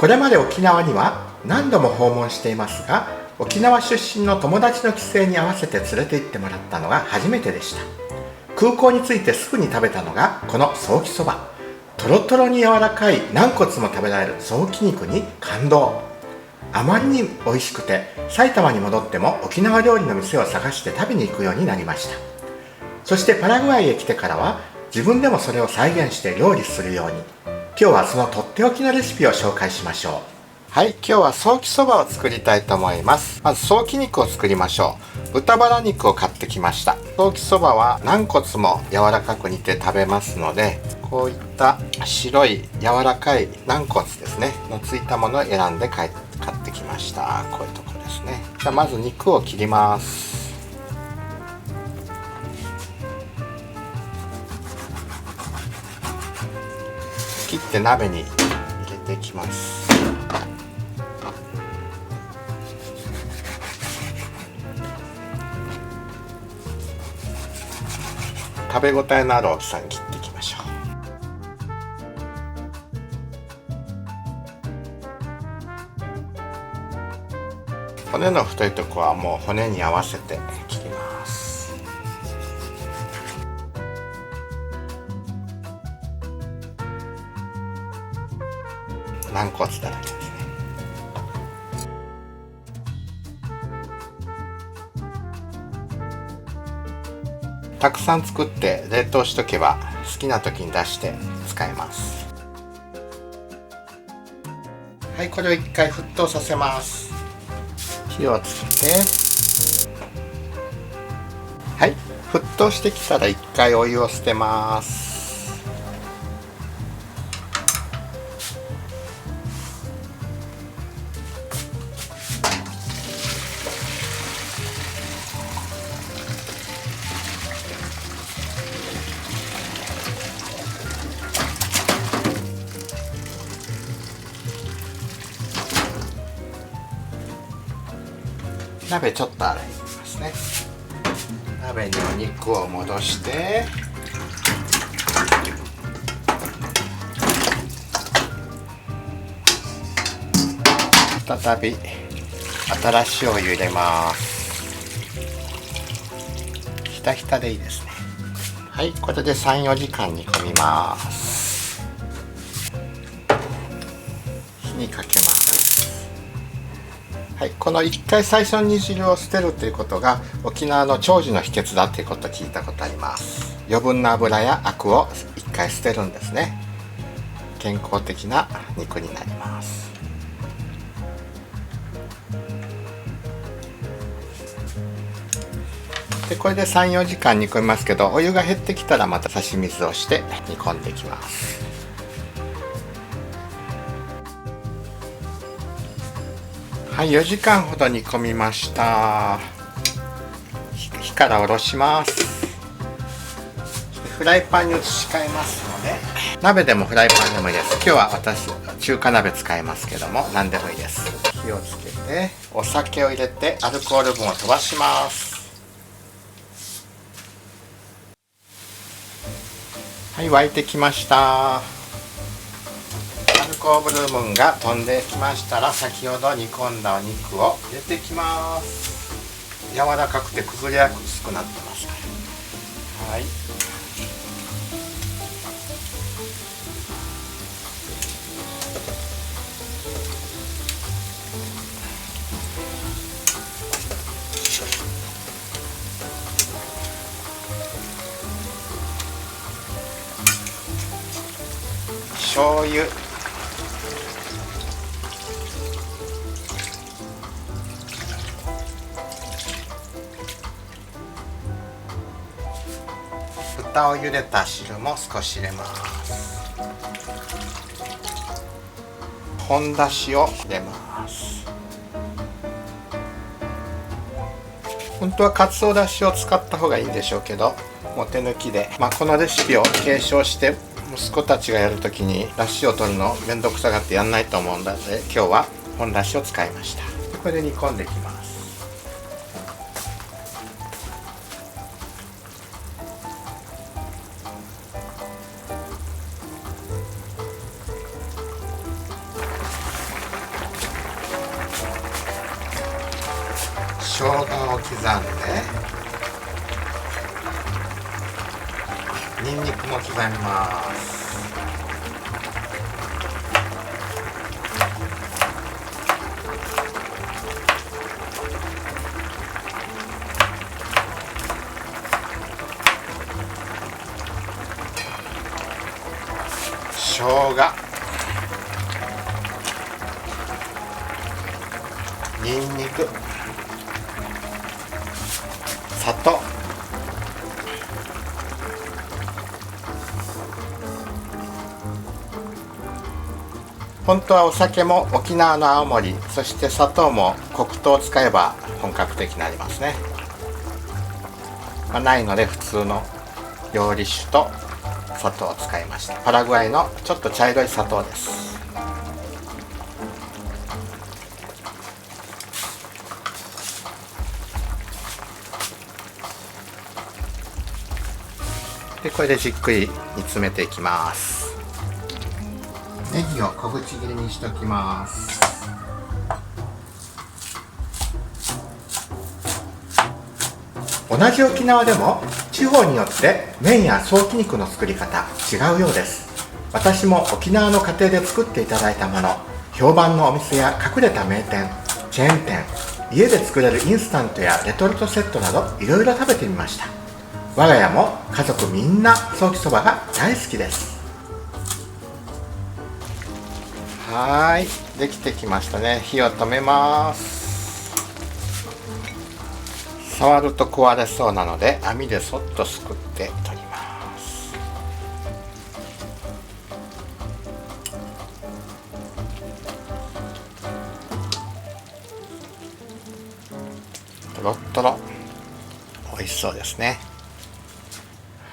これまで沖縄には何度も訪問していますが、沖縄出身の友達の帰省に合わせて連れて行ってもらったのが初めてでした。空港に着いてすぐに食べたのがこのソーキそば。とろとろに柔らかい軟骨も食べられるソーキ肉に感動。あまりに美味しくて、埼玉に戻っても沖縄料理の店を探して食べに行くようになりました。そしてパラグアイへ来てからは自分でもそれを再現して料理するように。今日はそのとっておきのレシピを紹介しましょう。はい、今日はソーキそばを作りたいと思います。まずソーキ肉を作りましょう。豚バラ肉を買ってきました。ソーキそばは軟骨も柔らかく煮て食べますので、こういった白い柔らかい軟骨ですねのついたものを選んで買ってきました。こういうところですね。じゃあまず肉を切ります。切って鍋に入れていきます。食べ応えのある大きさに切っていきましょう。骨の太いところはもう骨に合わせて切ります。軟骨だらけですね。たくさん作って冷凍しとけば好きな時に出して使えます。はい、これを一回沸騰させます。火をつけて、はい、沸騰してきたら一回お湯を捨てます。鍋ちょっと洗いますね。鍋にお肉を戻して、再び新しいお湯入れます。ひたひたでいいですね。はい、これで 3,4 時間煮込みます。火にかけます。はい、この1回最初に煮汁を捨てるということが沖縄の長寿の秘訣だということを聞いたことあります。余分な油やアクを1回捨てるんですね。健康的な肉になります。でこれで 3,4 時間煮込みますけど、お湯が減ってきたらまた差し水をして煮込んでいきます。はい、4時間ほど煮込みました。火から下ろします。フライパンに移し替えますので、鍋でもフライパンでもいいです。今日は私中華鍋使いますけども、何でもいいです。火をつけてお酒を入れてアルコール分を飛ばします。はい、沸いてきました。アルコール分が飛んできましたら、先ほど煮込んだお肉を入れていきます。柔らかくて崩れやすくなってます。はい、醤油、豚を茹でた汁も少し入れます。本だしを入れます。本当はかつおだしを使った方がいいんでしょうけど、もう手抜きで、このレシピを継承して息子たちがやるときにだしを取るのめんどくさがってやんないと思うんで、今日は本だしを使いました。これで煮込んでいきます。生姜を刻んで、ニンニクも刻みます。生姜、ニンニク、砂糖、本当はお酒も沖縄の青森、そして砂糖も黒糖を使えば本格的になりますね。ないので普通の料理酒と砂糖を使いました。パラグアイのちょっと茶色い砂糖です。でこれでじっくり煮詰めていきます。ネギを小口切りにしておきます。同じ沖縄でも地方によって麺やソーキ肉の作り方違うようです。私も沖縄の家庭で作っていただいたもの、評判のお店や隠れた名店、チェーン店、家で作れるインスタントやレトルトセットなどいろいろ食べてみました。我が家も家族みんなソーキそばが大好きです。はい、できてきましたね。火を止めます。触ると壊れそうなので網でそっとすくって取ります。とろっとろ、美味しそうですね。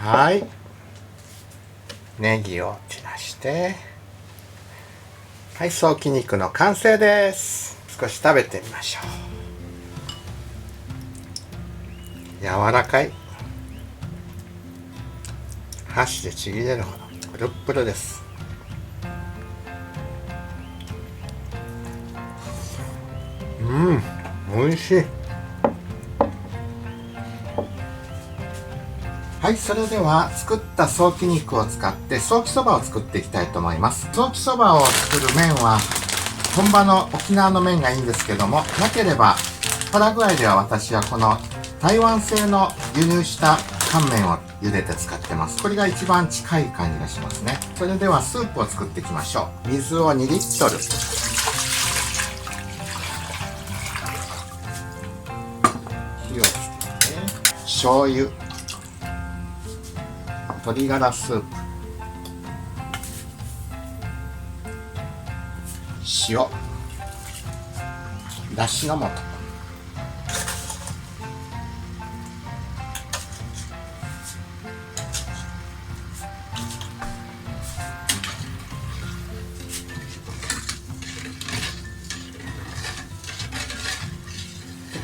はい、ネギを散らして、はい、ソーキ肉の完成です。少し食べてみましょう。柔らかい、箸でちぎれるほどプルップルです。美味しい。はい、それでは作ったソーキ肉を使ってソーキそばを作っていきたいと思います。ソーキそばを作る麺は本場の沖縄の麺がいいんですけども、なければパラグアイでは私はこの台湾製の輸入した乾麺を茹でて使ってます。これが一番近い感じがしますね。それではスープを作っていきましょう。水を2リットル、火をつけて醤油、鶏ガラスープ、塩、だしの素、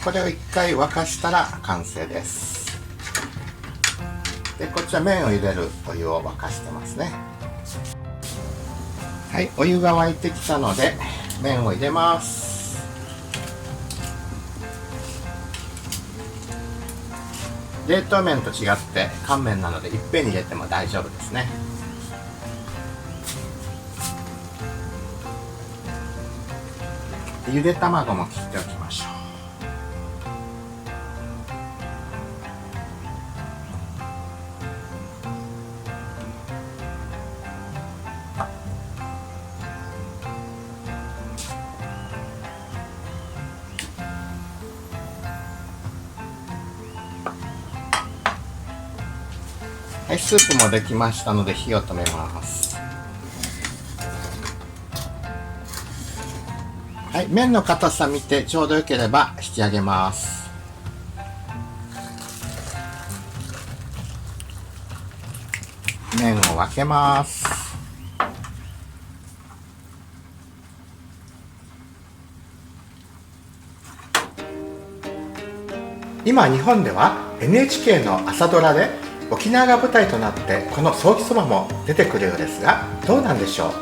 これを一回沸かしたら完成です。でこっちは麺を入れるお湯を沸かしてますね。はい、お湯が沸いてきたので麺を入れます。冷凍麺と違って乾麺なのでいっぺんに入れても大丈夫ですね。ゆで卵も切っておきましょう。はい、スープもできましたので火を止めます。はい、麺の硬さ見てちょうどよければ引き上げます。麺を分けます。今日本では NHK の朝ドラで沖縄が舞台となってこのソーキそばも出てくるようですが、どうなんでしょう。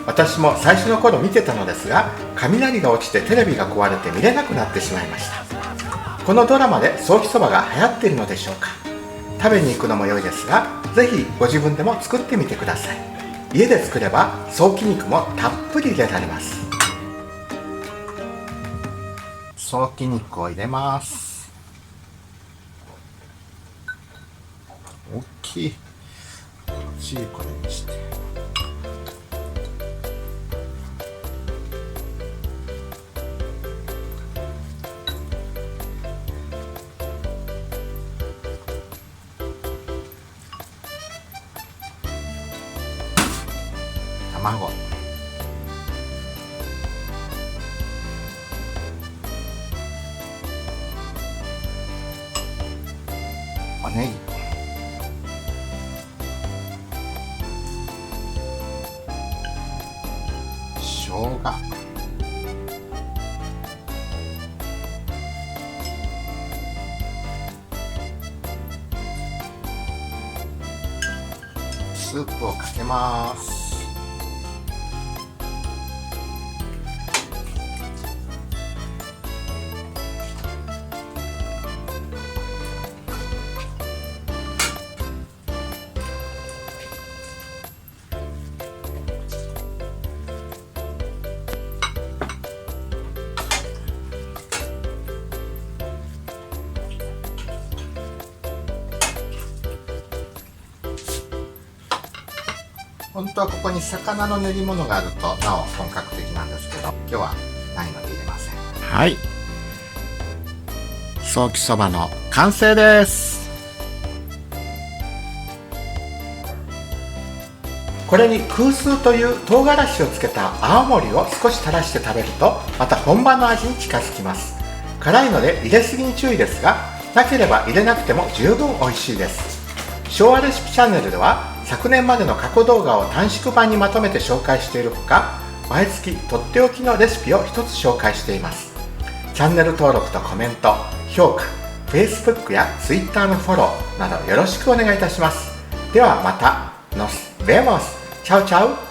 私も最初の頃見てたのですが、雷が落ちてテレビが壊れて見れなくなってしまいました。このドラマでソーキそばが流行っているのでしょうか。食べに行くのも良いですが、ぜひご自分でも作ってみてください。家で作ればソーキ肉もたっぷり入れられます。ソーキ肉を入れます。大きいちいこれにして、卵、おネギ、生姜、スープをかけます。本当はここに魚の練り物があるとなお本格的なんですけど、今日はないので入れません。はい、ソーキそばの完成です。これに空数という唐辛子をつけた青森を少し垂らして食べるとまた本場の味に近づきます。辛いので入れすぎに注意ですが、なければ入れなくても十分美味しいです。昭和レシピチャンネルでは昨年までの過去動画を短縮版にまとめて紹介しているほか、毎月とっておきのレシピを一つ紹介しています。チャンネル登録とコメント、評価、Facebook や Twitter のフォローなどよろしくお願いいたします。ではまた。Nos vemos. Chao chao.